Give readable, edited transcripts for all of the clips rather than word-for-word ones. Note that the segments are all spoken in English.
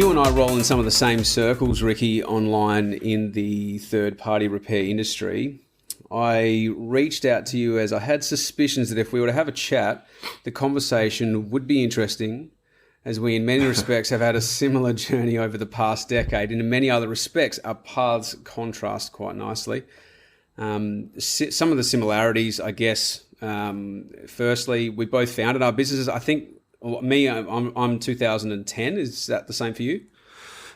You and I roll in some of the same circles, Ricky, online in the third-party repair industry. I reached out to you as I had suspicions that if we were to have a chat, the conversation would be interesting, as we in many respects have had a similar journey over the past decade, and in many other respects our paths contrast quite nicely. Some of the similarities, I guess, firstly, we both founded our businesses. I think I'm 2010. Is that the same for you?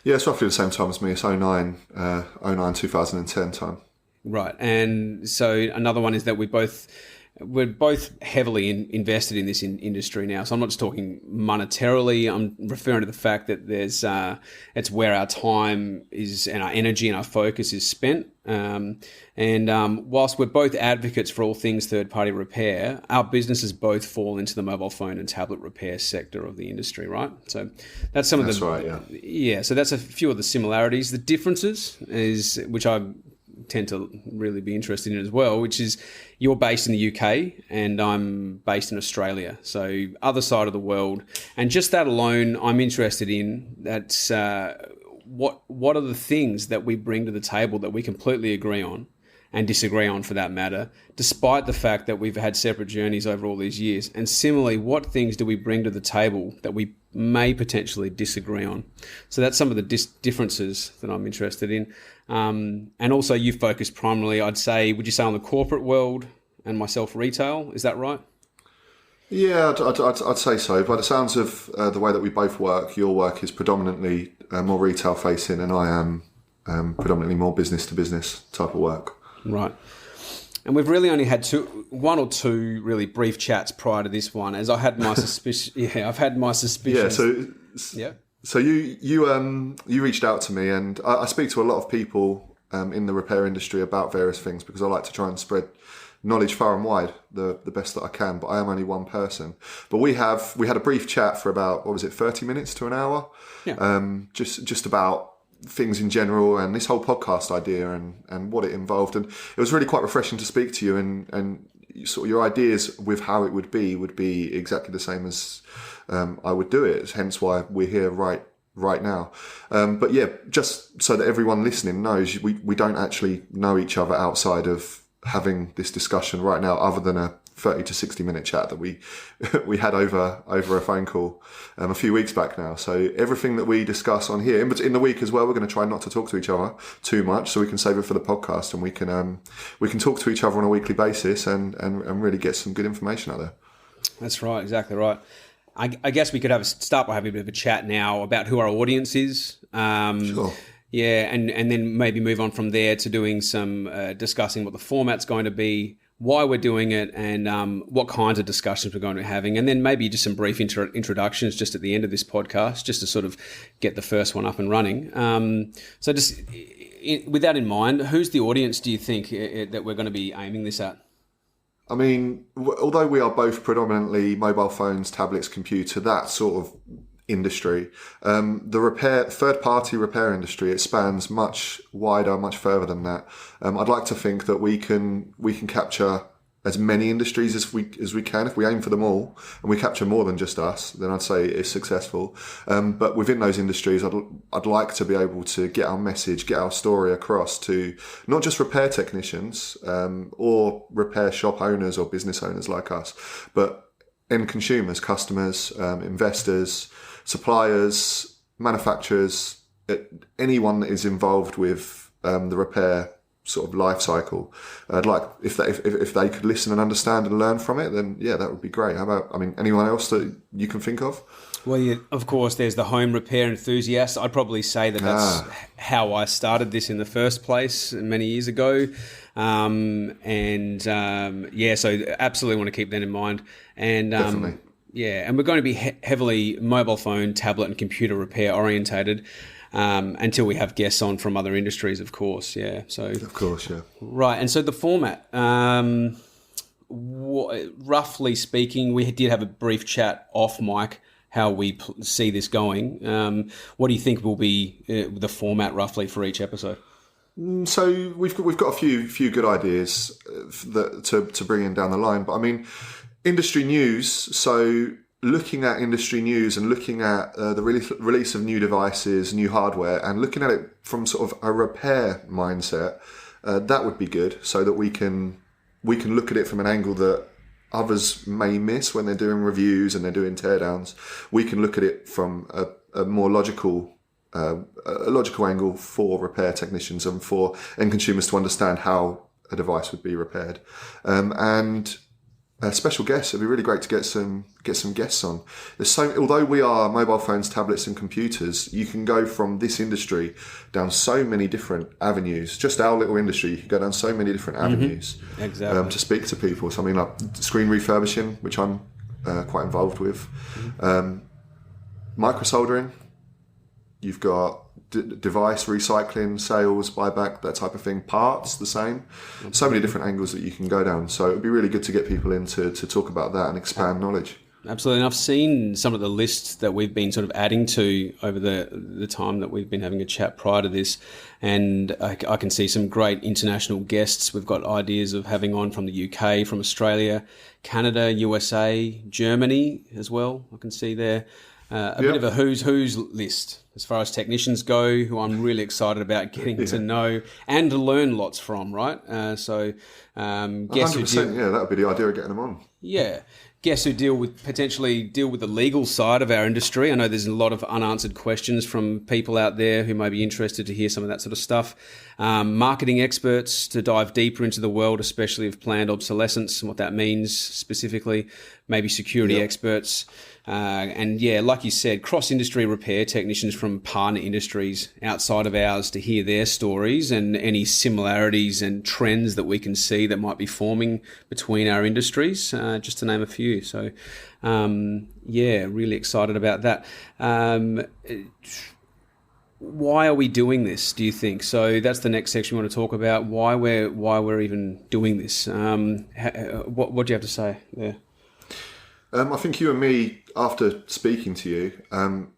Yeah, it's roughly the same time as me. It's 2010 time. Right. And so another one is that we're both heavily invested in this industry now. So I'm not just talking monetarily. I'm referring to the fact that it's where our time is and our energy and our focus is spent. Whilst we're both advocates for all things third-party repair, our businesses both fall into the mobile phone and tablet repair sector of the industry, right? So that's That's right, yeah. Yeah, so that's a few of the similarities. The differences is, which I tend to really be interested in as well, which is you're based in the UK and I'm based in Australia, so other side of the world. And just that alone, I'm interested in. That's what are the things that we bring to the table that we completely agree on and disagree on, for that matter, despite the fact that we've had separate journeys over all these years. And similarly, what things do we bring to the table that we may potentially disagree on? So that's some of the differences that I'm interested in. And also you focus primarily, would you say, on the corporate world and myself retail? Is that right? Yeah, I'd say so. By the sounds of the way that we both work, your work is predominantly more retail facing and I am predominantly more business to business type of work. Right. And we've really only had one or two really brief chats prior to this one, as I had my suspicion. Yeah, I've had my suspicions. So you reached out to me, and I speak to a lot of people in the repair industry about various things because I like to try and spread knowledge far and wide the best that I can. But I am only one person. But we had a brief chat for about 30 minutes to an hour, just about things in general and this whole podcast idea and what it involved. And it was really quite refreshing to speak to you and sort of your ideas with how it would be exactly the same as I would do it. Hence why we're here right now. But yeah, just so that everyone listening knows, we don't actually know each other outside of having this discussion right now, other than a 30 to 60 minute chat that we had over a phone call a few weeks back now. So everything that we discuss on here, but in the week as well, we're going to try not to talk to each other too much, so we can save it for the podcast and we can talk to each other on a weekly basis and really get some good information out there. That's right, exactly right. I guess we could start by having a bit of a chat now about who our audience is. Sure. Yeah, and then maybe move on from there to doing some discussing what the format's going to be, why we're doing it, and what kinds of discussions we're going to be having. And then maybe just some brief introductions just at the end of this podcast, just to sort of get the first one up and running. So just with that in mind, who's the audience, do you think, that we're going to be aiming this at? I mean, although we are both predominantly mobile phones, tablets, computer, that sort of industry, the third-party repair industry, it spans much wider, much further than that. I'd like to think that we can capture as many industries as we can. If we aim for them all and we capture more than just us, then I'd say it's successful. But within those industries, I'd like to be able to get our message, get our story across to not just repair technicians or repair shop owners or business owners like us, but end consumers, customers, investors, suppliers, manufacturers, anyone that is involved with the repair sort of life cycle. I'd like if they could listen and understand and learn from it, then yeah, that would be great. How about, anyone else that you can think of? Well, yeah, of course, there's the home repair enthusiast. I'd probably say that's how I started this in the first place many years ago. So absolutely want to keep that in mind. And definitely. Yeah, and we're going to be heavily mobile phone, tablet, and computer repair orientated until we have guests on from other industries, of course. Yeah. So of course, yeah. Right, and so the format, roughly speaking, we did have a brief chat off mic how we see this going. What do you think will be the format roughly for each episode? So we've got a few good ideas to bring in down the line, but industry news. So looking at industry news and looking at the release of new devices, new hardware, and looking at it from sort of a repair mindset, that would be good, so that we can look at it from an angle that others may miss when they're doing reviews and they're doing teardowns. We can look at it from a more logical angle for repair technicians and for end consumers to understand how a device would be repaired. And special guests, it'd be really great to get some guests on. Although we are mobile phones, tablets and computers, you can go from this industry down so many different avenues. Just our little industry, you can go down so many different avenues. Exactly. To speak to people. Something like screen refurbishing, which I'm quite involved with. Micro soldering. You've got device recycling, sales, buyback, that type of thing. Parts, the same. So many different angles that you can go down. So it'd be really good to get people in to talk about that and expand knowledge. Absolutely. And I've seen some of the lists that we've been sort of adding to over the time that we've been having a chat prior to this. And I can see some great international guests. We've got ideas of having on from the UK, from Australia, Canada, USA, Germany as well. I can see there. Bit of a who's list as far as technicians go, who I'm really excited about getting to know and to learn lots from, right? Guests 100%, that would be the idea of getting them on. Yeah. Guests who potentially deal with the legal side of our industry. I know there's a lot of unanswered questions from people out there who may be interested to hear some of that sort of stuff. Marketing experts to dive deeper into the world, especially of planned obsolescence and what that means specifically. Maybe security experts. And like you said, cross-industry repair technicians from partner industries outside of ours to hear their stories and any similarities and trends that we can see that might be forming between our industries, just to name a few. So, really excited about that. Why are we doing this, do you think? So that's the next section we want to talk about, why we're even doing this. What do you have to say there? I think you and me, after speaking to you,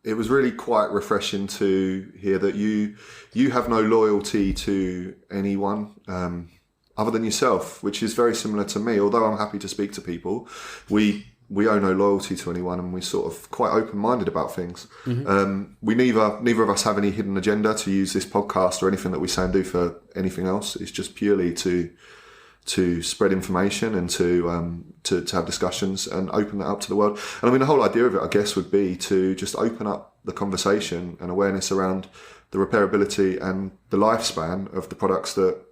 it was really quite refreshing to hear that you have no loyalty to anyone other than yourself, which is very similar to me. Although I'm happy to speak to people, we owe no loyalty to anyone, and we're sort of quite open-minded about things. We neither of us have any hidden agenda to use this podcast or anything that we say and do for anything else. It's just purely to spread information and to have discussions and open that up to the world. And I mean, the whole idea of it, I guess, would be to just open up the conversation and awareness around the repairability and the lifespan of the products that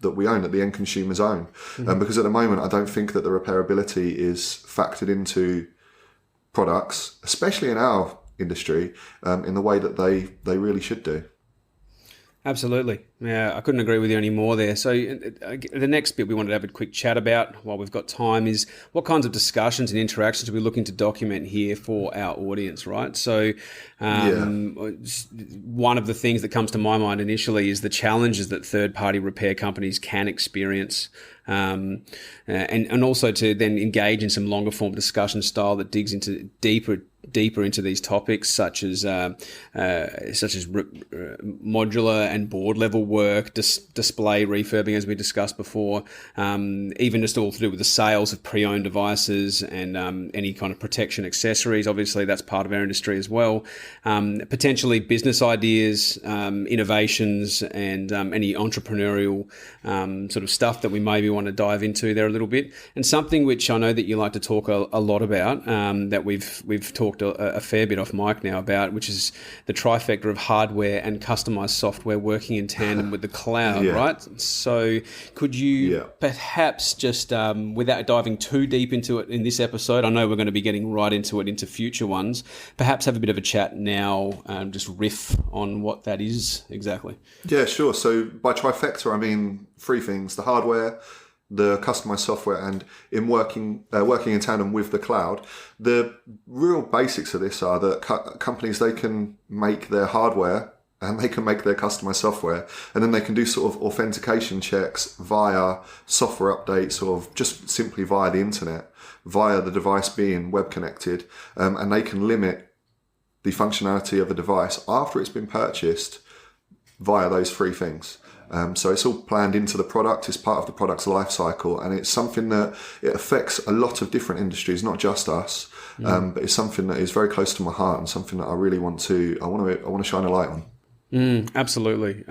we own, that the end consumers own. Because at the moment, I don't think that the repairability is factored into products, especially in our industry, in the way that they really should do. Absolutely. Yeah, I couldn't agree with you any more there. So the next bit we wanted to have a quick chat about while we've got time is what kinds of discussions and interactions are we looking to document here for our audience, right? So one of the things that comes to my mind initially is the challenges that third-party repair companies can experience, and also to then engage in some longer-form discussion style that digs into deeper into these topics, such as modular and board level work, display refurbing, as we discussed before, even just all to do with the sales of pre-owned devices and any kind of protection accessories. Obviously, that's part of our industry as well. Potentially business ideas, innovations, and any entrepreneurial sort of stuff that we maybe want to dive into there a little bit. And something which I know that you like to talk a lot about, that we've talked a fair bit off mic now about, which is the trifecta of hardware and customized software working in tandem with the cloud, right? So could you perhaps just, without diving too deep into it in this episode, I know we're going to be getting right into it into future ones, perhaps have a bit of a chat now, just riff on what that is exactly. Yeah, sure. So by trifecta, I mean three things: the hardware, the customized software, and in working in tandem with the cloud. The real basics of this are that companies, they can make their hardware and they can make their customized software, and then they can do sort of authentication checks via software updates or just simply via the internet, via the device being web connected, and they can limit the functionality of the device after it's been purchased via those three things. So it's all planned into the product. It's part of the product's life cycle, and it's something that it affects a lot of different industries, not just us. But it's something that is very close to my heart and something that I really want to shine a light on. Absolutely.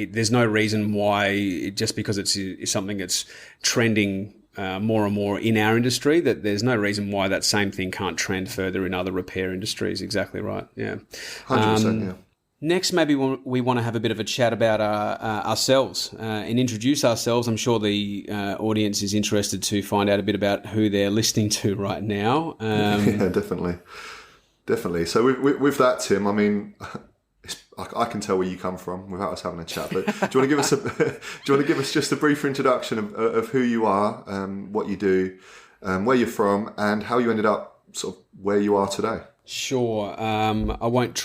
There's no reason why, just because it's something that's trending more and more in our industry, that there's no reason why that same thing can't trend further in other repair industries. Exactly right. Yeah. 100%. Yeah. Next, maybe we want to have a bit of a chat about ourselves and introduce ourselves. I'm sure the audience is interested to find out a bit about who they're listening to right now. Yeah, definitely. So with that, Tim, I mean, I can tell where you come from without us having a chat. But do you want to give us just a brief introduction of who you are, what you do, where you're from, and how you ended up sort of where you are today? Sure. I won't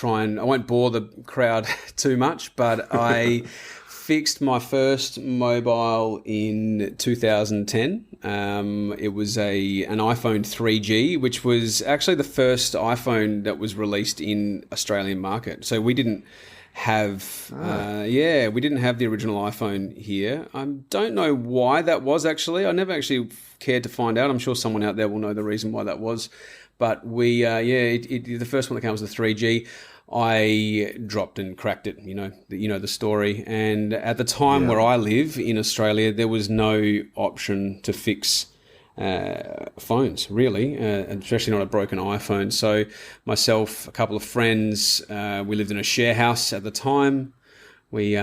bore the crowd too much, but I fixed my first mobile in 2010. It was an iPhone 3G, which was actually the first iPhone that was released in Australian market. So we didn't have, we didn't have the original iPhone here. I don't know why that was actually. I never actually cared to find out. I'm sure someone out there will know the reason why that was. But the first one that came was the 3G. I dropped and cracked it, you know the story. And at the time where I live in Australia, there was no option to fix phones, really, especially not a broken iPhone. So myself, a couple of friends, we lived in a share house at the time. We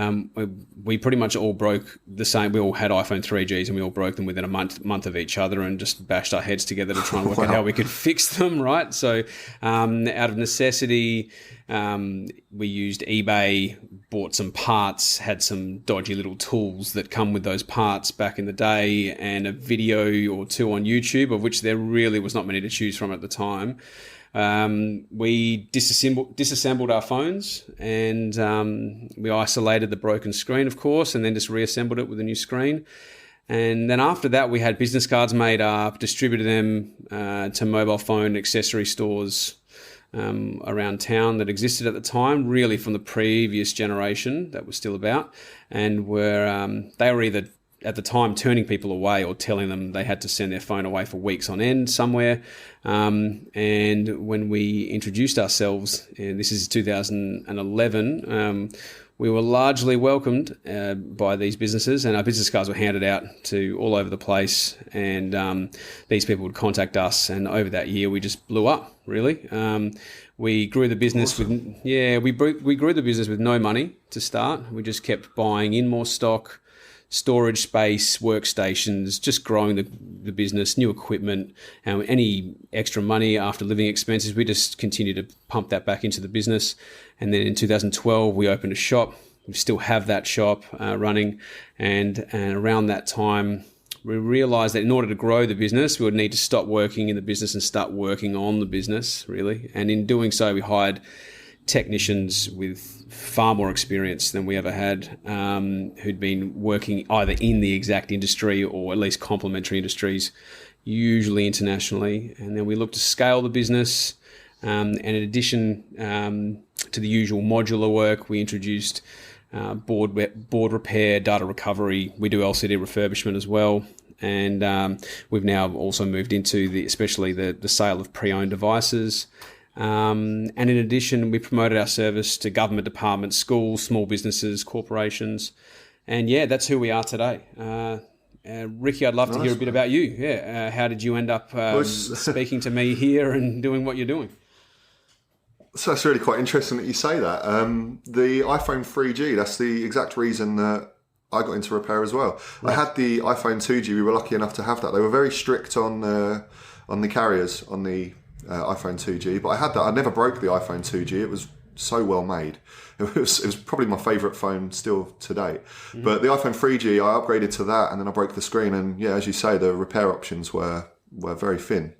pretty much all broke the same. We all had iPhone 3Gs and we all broke them within a month of each other and just bashed our heads together to try and work out how we could fix them, right? So out of necessity, we used eBay, bought some parts, had some dodgy little tools that come with those parts back in the day, and a video or two on YouTube, of which there really was not many to choose from at the time. We disassembled our phones, and we isolated the broken screen, of course, and then just reassembled it with a new screen. And then after that, we had business cards made up, distributed them to mobile phone accessory stores around town that existed at the time, really from the previous generation that was still about, and they were either at the time turning people away or telling them they had to send their phone away for weeks on end somewhere. And when we introduced ourselves, and this is 2011, we were largely welcomed by these businesses, and our business cards were handed out to all over the place, and these people would contact us, and over that year we just blew up, really. We grew the business we grew the business with no money to start. We just kept buying in more stock, storage space, workstations, just growing the business, new equipment, and any extra money after living expenses, we just continued to pump that back into the business. And then in 2012, we opened a shop. We still have that shop running. And around that time, we realized that in order to grow the business, we would need to stop working in the business and start working on the business, really. And in doing so, we hired technicians with far more experience than we ever had, who'd been working either in the exact industry or at least complementary industries, usually internationally. And then we looked to scale the business. And in addition to the usual modular work, we introduced board repair, data recovery. We do LCD refurbishment as well. And we've now also moved into especially the sale of pre-owned devices. And in addition, we promoted our service to government departments, schools, small businesses, corporations. And that's who we are today. Ricky, I'd love to hear a bit about you. How did you end up speaking to me here and doing what you're doing? So that's really quite interesting that you say that. The iPhone 3G, that's the exact reason that I got into repair as well. Right. I had the iPhone 2G. We were lucky enough to have that. They were very strict on the carriers on the iPhone 2G, but I had that. I never broke the iPhone 2G. It was so well made. It was probably my favourite phone still to date. Mm-hmm. But the iPhone 3G, I upgraded to that, and then I broke the screen. And as you say, the repair options were very thin,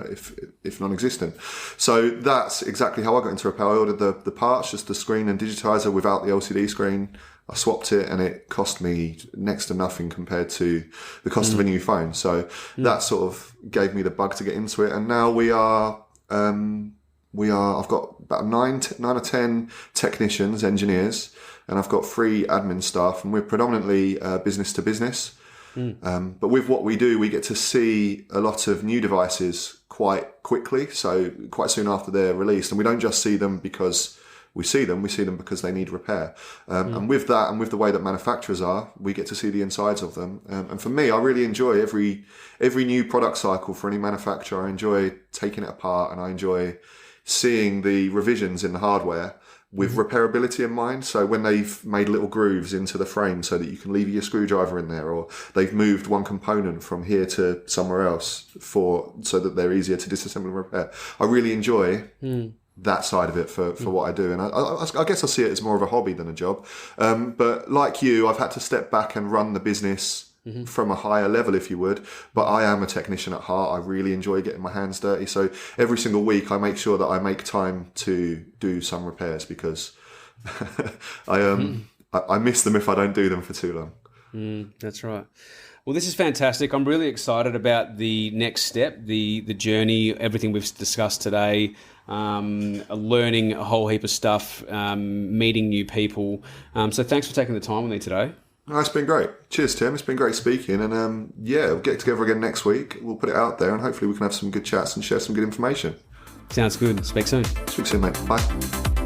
if non-existent. So that's exactly how I got into repair. I ordered the parts, just the screen and digitizer without the LCD screen. I swapped it, and it cost me next to nothing compared to the cost of a new phone. So that sort of gave me the bug to get into it. And now I've got about 9 or 10 technicians, engineers, and I've got 3 admin staff, and we're predominantly business to business. But with what we do, we get to see a lot of new devices quite quickly, so quite soon after they're released. And we don't just see them because we see them because they need repair. And with that, and with the way that manufacturers are, we get to see the insides of them. And for me, I really enjoy every new product cycle for any manufacturer. I enjoy taking it apart, and I enjoy seeing the revisions in the hardware with repairability in mind. So when they've made little grooves into the frame so that you can leave your screwdriver in there, or they've moved one component from here to somewhere else so that they're easier to disassemble and repair, I really enjoy that side of it for what I do. And I guess I see it as more of a hobby than a job. But like you, I've had to step back and run the business from a higher level, if you would. But I am a technician at heart. I really enjoy getting my hands dirty. So every single week I make sure that I make time to do some repairs, because I miss them if I don't do them for too long. That's right. Well, this is fantastic. I'm really excited about the next step, the journey, everything we've discussed today, learning a whole heap of stuff, meeting new people. So thanks for taking the time with me today. No, it's been great. Cheers, Tim. It's been great speaking. And we'll get together again next week. We'll put it out there, and hopefully we can have some good chats and share some good information. Sounds good. Speak soon. Speak soon, mate. Bye.